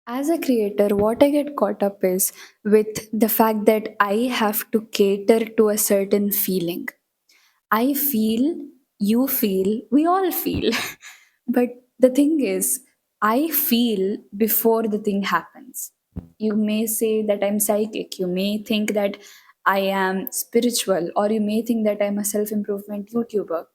As a creator, what I get caught up is with the fact that I have to cater to a certain feeling. I feel, you feel, we all feel. But the thing is, I feel before the thing happens. You may say that I'm psychic, you may think that I am spiritual, or you may think that I'm a self improvement YouTuber.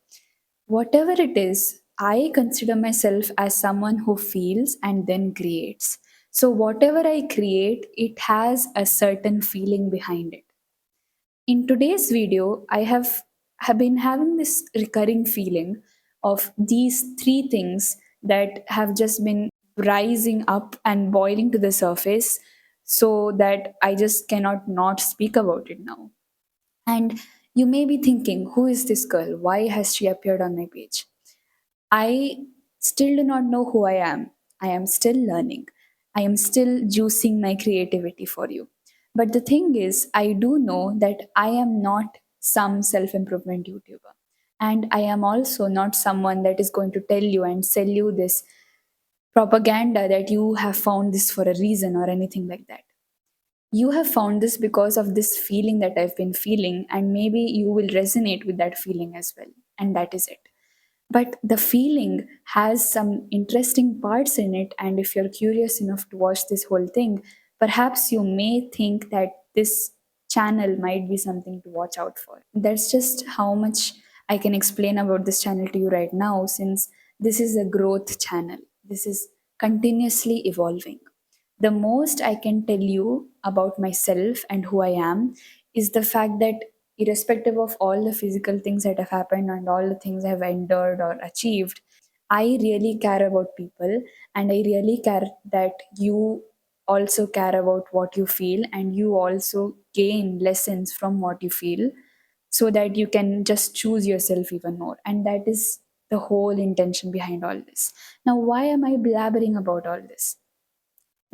Whatever it is, I consider myself as someone who feels and then creates. So, whatever I create, it has a certain feeling behind it. In today's video, have been having this recurring feeling of these three things that have just been rising up and boiling to the surface so that I just cannot not speak about it now. And you may be thinking, who is this girl? Why has she appeared on my page? I still do not know who I am. I am still learning. I am still juicing my creativity for you. But the thing is, I do know that I am not some self improvement YouTuber. And I am also not someone that is going to tell you and sell you this propaganda that you have found this for a reason or anything like that. You have found this because of this feeling that I've been feeling, and maybe you will resonate with that feeling as well. And that is it. But the feeling has some interesting parts in it, and if you're curious enough to watch this whole thing, perhaps you may think that this channel might be something to watch out for. That's just how much I can explain about this channel to you right now, since this is a growth channel. This is continuously evolving. The most I can tell you about myself and who I am is the fact that, irrespective of all the physical things that have happened and all the things I have endured or achieved, I really care about people, and I really care that you also care about what you feel and you also gain lessons from what you feel so that you can just choose yourself even more. And that is the whole intention behind all this. Now, why am I blabbering about all this?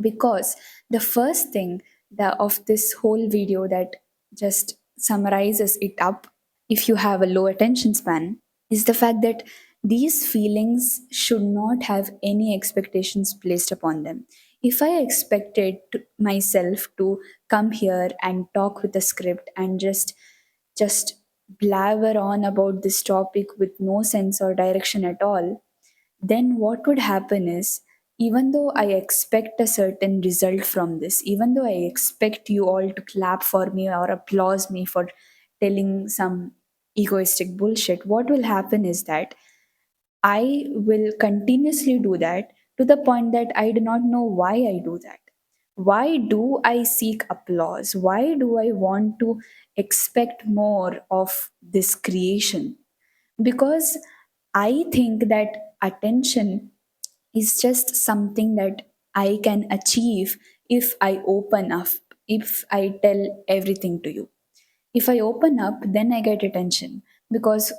Because the first thing of this whole video that just summarizes it up, if you have a low attention span, is the fact that these feelings should not have any expectations placed upon them. If I expected myself to come here and talk with a script and just blabber on about this topic with no sense or direction at all, then what would happen is, even though I expect a certain result from this, even though I expect you all to clap for me or applause me for telling some egoistic bullshit, what will happen is that I will continuously do that to the point that I do not know why I do that. Why do I seek applause? Why do I want to expect more of this creation? Because I think that attention is just something that I can achieve if I open up, if I tell everything to you. If I open up, then I get attention. Because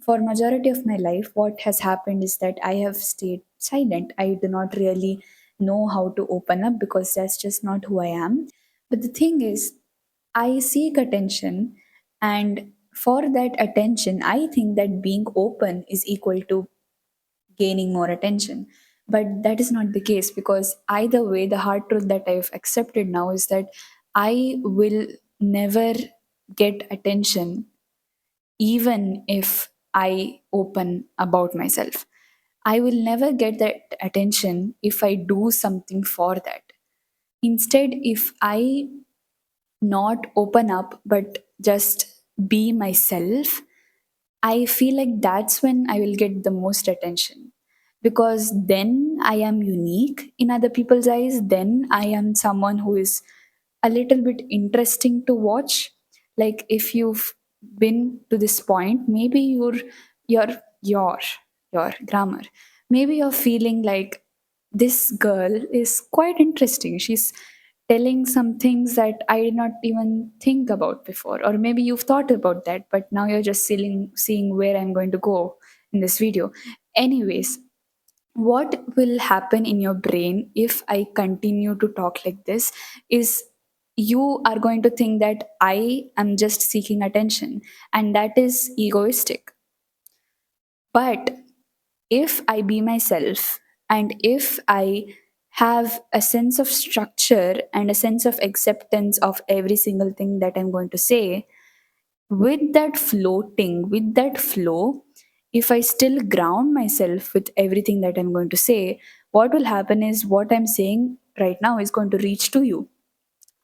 for majority of my life, what has happened is that I have stayed silent. I do not really know how to open up because that's just not who I am. But the thing is, I seek attention, and for that attention, I think that being open is equal to gaining more attention. But that is not the case, because either way, the hard truth that I've accepted now is that I will never get attention even if I open about myself. I will never get that attention if I do something for that. Instead, if I not open up but just be myself, I feel like that's when I will get the most attention, because then I am unique in other people's eyes. Then I am someone who is a little bit interesting to watch. Like, if you've been to this point, maybe your your your grammar, maybe you're feeling like this girl is quite interesting. She's telling some things that I did not even think about before. Or maybe you've thought about that, but now you're just seeing where I'm going to go in this video. Anyways, what will happen in your brain if I continue to talk like this is, you are going to think that I am just seeking attention, and that is egoistic. But if I be myself, and if I have a sense of structure and a sense of acceptance of every single thing that I'm going to say, with that floating, with that flow, if I still ground myself with everything that I'm going to say, what will happen is what I'm saying right now is going to reach to you.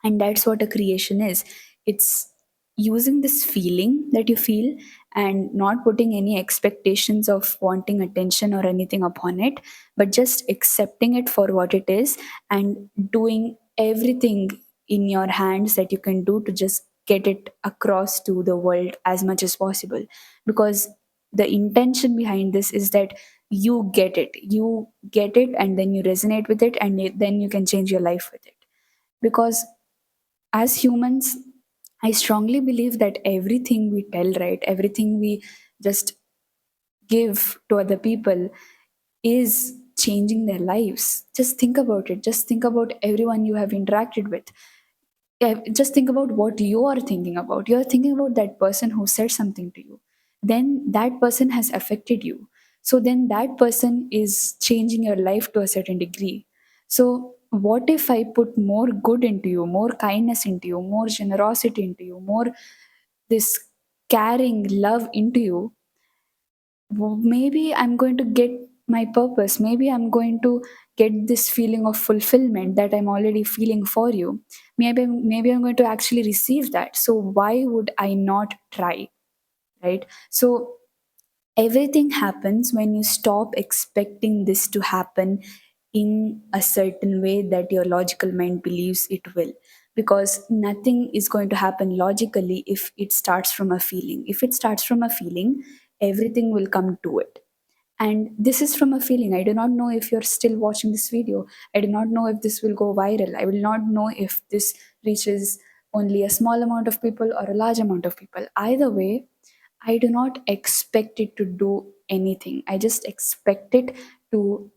And that's what a creation is. It's using this feeling that you feel and not putting any expectations of wanting attention or anything upon it, but just accepting it for what it is and doing everything in your hands that you can do to just get it across to the world as much as possible. Because the intention behind this is that you get it, and then you resonate with it, and then you can change your life with it. Because as humans, I strongly believe that everything we tell, right, everything we just give to other people is changing their lives. Just think about it. Just think about everyone you have interacted with. Just think about what you are thinking about. You're thinking about that person who said something to you. Then that person has affected you. So then that person is changing your life to a certain degree. So what if I put more good into you, more kindness into you, more generosity into you, more this caring love into you? Maybe I'm going to get my purpose. Maybe I'm going to get this feeling of fulfillment that I'm already feeling for you. Maybe I'm going to actually receive that. So why would I not try? Right? So everything happens when you stop expecting this to happen in a certain way that your logical mind believes it will. Because nothing is going to happen logically if it starts from a feeling. If it starts from a feeling, everything will come to it. And this is from a feeling. I do not know if you're still watching this video. I do not know if this will go viral. I will not know if this reaches only a small amount of people or a large amount of people. Either way, I do not expect it to do anything. I just expect it to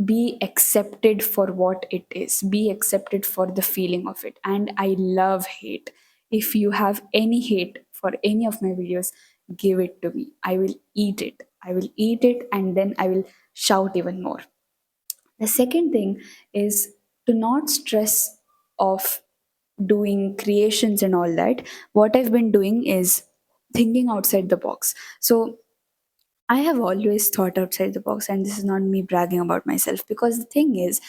be accepted for what it is, be accepted for the feeling of it. And I love hate. If you have any hate for any of my videos, give it to me. I will eat it. I will eat it, and then I will shout even more. The second thing is to not stress of doing creations and all that. What I've been doing is thinking outside the box. So I have always thought outside the box, and this is not me bragging about myself, because the thing is,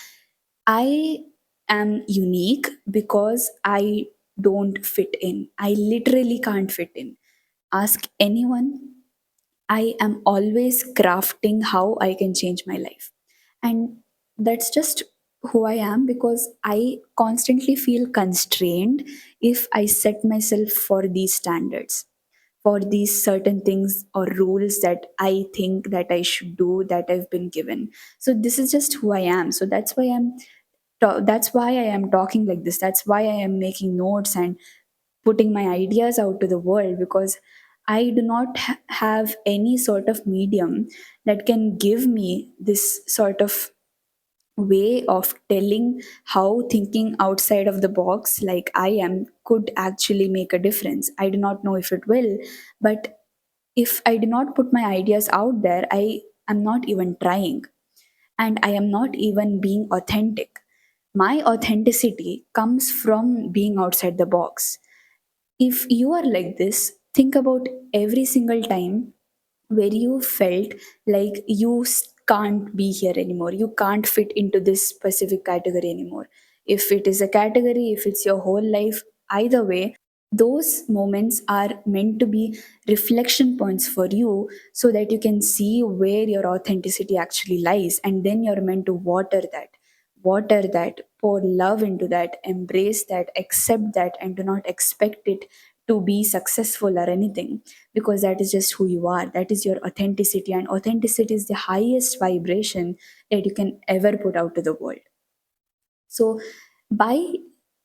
I am unique because I don't fit in. I literally can't fit in. Ask anyone. I am always crafting how I can change my life. And that's just who I am, because I constantly feel constrained if I set myself for these standards, for these certain things or rules that I think that I should do, that I've been given. So this is just who I am. So that's why I am talking like this. That's why I am making notes and putting my ideas out to the world, because I do not have any sort of medium that can give me this sort of way of telling how thinking outside of the box like I am could actually make a difference. I do not know if it will, but if I do not put my ideas out there, I am not even trying, and I am not even being authentic. My authenticity comes from being outside the box. If you are like this, think about every single time where you felt like can't be here anymore. You can't fit into this specific category anymore. If it is a category, if it's your whole life, either way, those moments are meant to be reflection points for you, so that you can see where your authenticity actually lies, and then you're meant to water that, pour love into that, embrace that, accept that, and do not expect it to be successful or anything, because that is just who you are. That is your authenticity, and authenticity is the highest vibration that you can ever put out to the world. So, by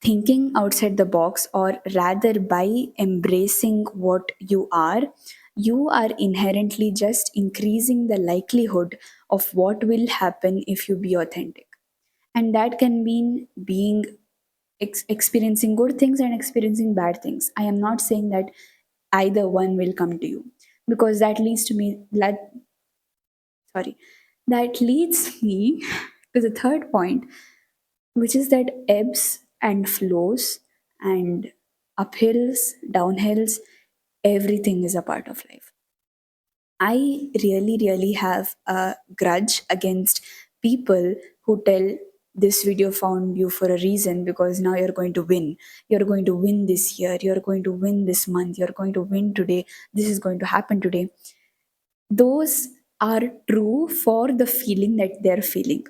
thinking outside the box, or rather by embracing what you are inherently just increasing the likelihood of what will happen if you be authentic. And that can mean being experiencing good things and experiencing bad things. I am not saying that either one will come to you, because that leads me to the third point, which is that ebbs and flows and uphills, downhills, everything is a part of life. I really, really have a grudge against people who tell this video found you for a reason because now you're going to win. You're going to win this year. You're going to win this month. You're going to win today. This is going to happen today. Those are true for the feeling that they're feeling.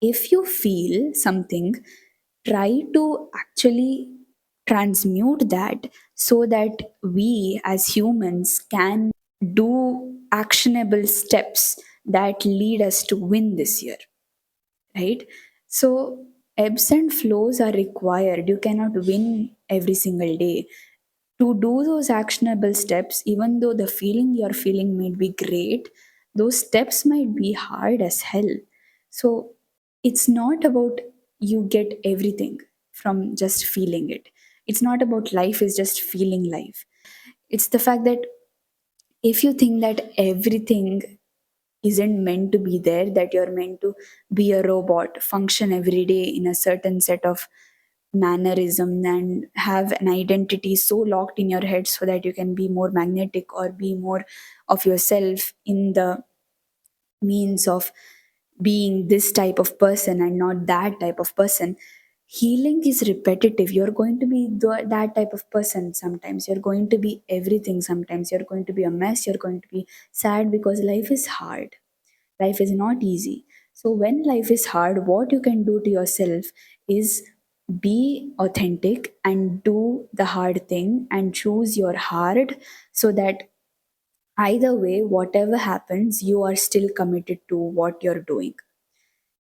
If you feel something, try to actually transmute that so that we as humans can do actionable steps that lead us to win this year, right? So, ebbs and flows are required. You cannot win every single day. To do those actionable steps, even though the feeling you're feeling might be great, those steps might be hard as hell. So it's not about you get everything from just feeling it. It's not about life is just feeling life. It's the fact that if you think that everything isn't meant to be there, that you're meant to be a robot, function every day in a certain set of mannerism and have an identity so locked in your head so that you can be more magnetic or be more of yourself in the means of being this type of person and not that type of person. Healing is repetitive. You're going to be that type of person sometimes. You're going to be everything sometimes. You're going to be a mess. You're going to be sad because life is hard. Life is not easy. So, when life is hard, what you can do to yourself is be authentic and do the hard thing and choose your hard so that either way, whatever happens, you are still committed to what you're doing.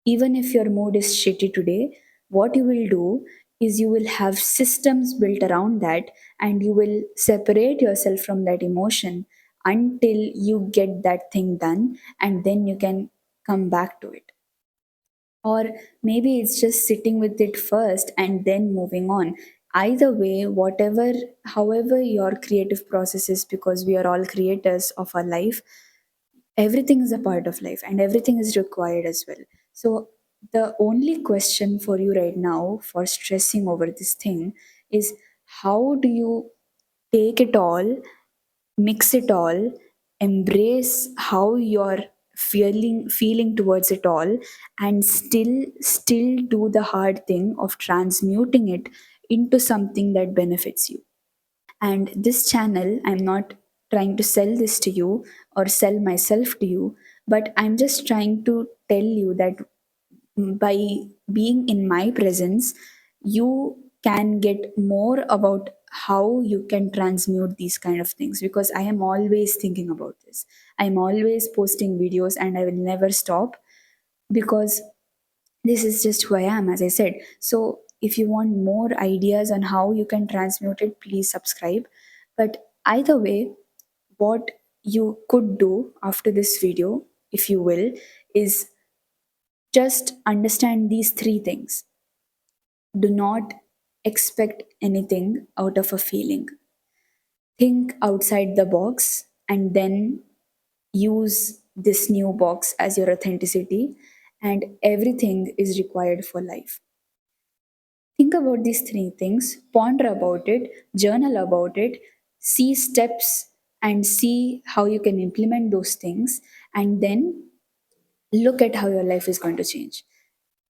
Even if your mood is shitty today, what you will do is you will have systems built around that and you will separate yourself from that emotion until you get that thing done and then you can come back to it. Or maybe it's just sitting with it first and then moving on. Either way, whatever, however your creative process is, because we are all creators of our life, everything is a part of life and everything is required as well. So the only question for you right now for stressing over this thing is, how do you take it all, mix it all, embrace how you're feeling towards it all, and still do the hard thing of transmuting it into something that benefits you. And this channel, I'm not trying to sell this to you or sell myself to you, but I'm just trying to tell you that by being in my presence, you can get more about how you can transmute these kind of things, because I am always thinking about this. I'm always posting videos and I will never stop, because this is just who I am, as I said. So if you want more ideas on how you can transmute it, please subscribe. But either way, what you could do after this video, if you will, is just understand these three things. Do not expect anything out of a feeling. Think outside the box and then use this new box as your authenticity, and everything is required for life. Think about these three things, ponder about it, journal about it, see steps and see how you can implement those things, and then look at how your life is going to change.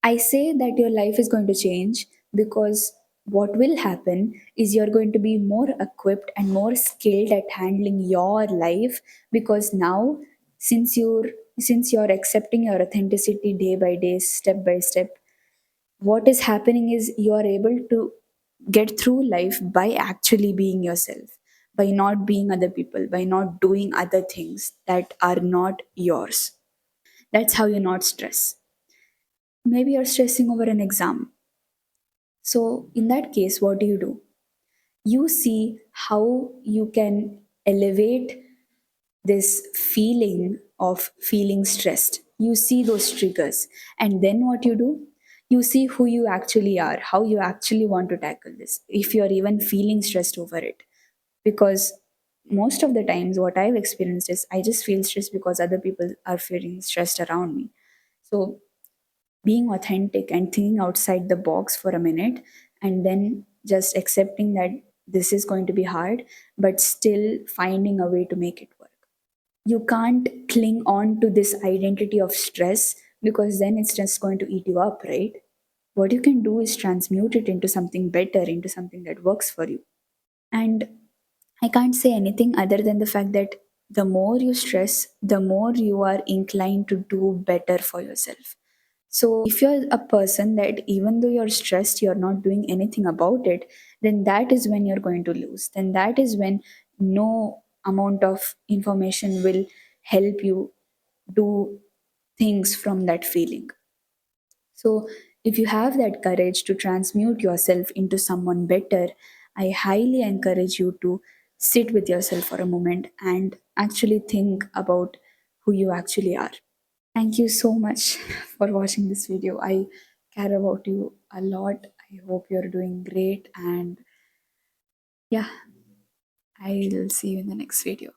I say that your life is going to change because what will happen is you're going to be more equipped and more skilled at handling your life, because now, since you're accepting your authenticity day by day, step by step, what is happening is you are able to get through life by actually being yourself, by not being other people, by not doing other things that are not yours. That's how you not stress. Maybe you're stressing over an exam. So, in that case, what do? You see how you can elevate this feeling of feeling stressed. You see those triggers. And then what you do? You see who you actually are, how you actually want to tackle this, if you're even feeling stressed over it. Because most of the times, what I've experienced is I just feel stressed because other people are feeling stressed around me. So being authentic and thinking outside the box for a minute, and then just accepting that this is going to be hard, but still finding a way to make it work. You can't cling on to this identity of stress, because then it's just going to eat you up, right? What you can do is transmute it into something better, into something that works for you. And I can't say anything other than the fact that the more you stress, the more you are inclined to do better for yourself. So, if you're a person that even though you're stressed, you're not doing anything about it, then that is when you're going to lose. Then that is when no amount of information will help you do things from that feeling. So, if you have that courage to transmute yourself into someone better, I highly encourage you to sit with yourself for a moment and actually think about who you actually are. Thank you so much for watching this video. I care about you a lot. I hope you're doing great. And yeah, I'll see you in the next video.